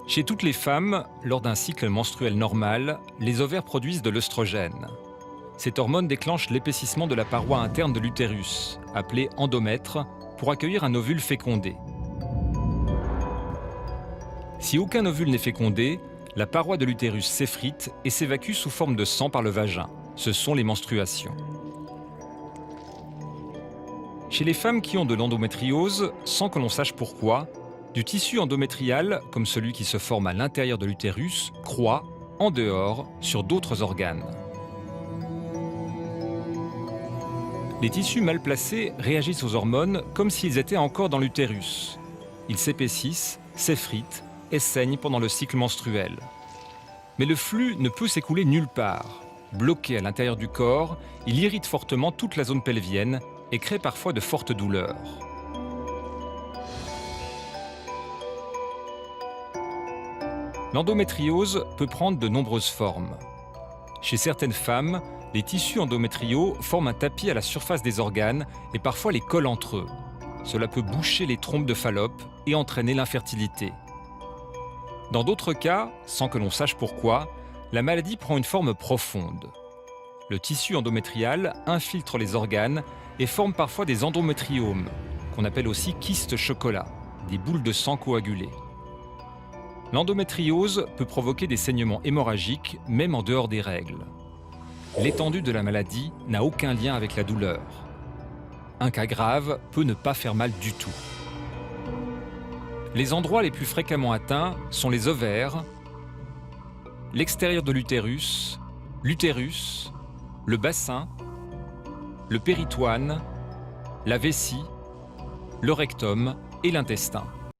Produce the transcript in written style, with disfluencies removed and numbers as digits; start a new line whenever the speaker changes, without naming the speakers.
Chez toutes les femmes, lors d'un cycle menstruel normal, les ovaires produisent de l'œstrogène. Cette hormone déclenche l'épaississement de la paroi interne de l'utérus, appelée endomètre, pour accueillir un ovule fécondé. Si aucun ovule n'est fécondé, la paroi de l'utérus s'effrite et s'évacue sous forme de sang par le vagin. Ce sont les menstruations. Chez les femmes qui ont de l'endométriose, sans que l'on sache pourquoi, du tissu endométrial, comme celui qui se forme à l'intérieur de l'utérus, croît, en dehors, sur d'autres organes. Les tissus mal placés réagissent aux hormones comme s'ils étaient encore dans l'utérus. Ils s'épaississent, s'effritent et saignent pendant le cycle menstruel. Mais le flux ne peut s'écouler nulle part. Bloqué à l'intérieur du corps, il irrite fortement toute la zone pelvienne et crée parfois de fortes douleurs. L'endométriose peut prendre de nombreuses formes. Chez certaines femmes, les tissus endométriaux forment un tapis à la surface des organes et parfois les collent entre eux. Cela peut boucher les trompes de Fallope et entraîner l'infertilité. Dans d'autres cas, sans que l'on sache pourquoi, la maladie prend une forme profonde. Le tissu endométrial infiltre les organes et forme parfois des endométriomes, qu'on appelle aussi kystes chocolat, des boules de sang coagulées. L'endométriose peut provoquer des saignements hémorragiques, même en dehors des règles. L'étendue de la maladie n'a aucun lien avec la douleur. Un cas grave peut ne pas faire mal du tout. Les endroits les plus fréquemment atteints sont les ovaires, l'extérieur de l'utérus, le bassin, le péritoine, la vessie, le rectum et l'intestin.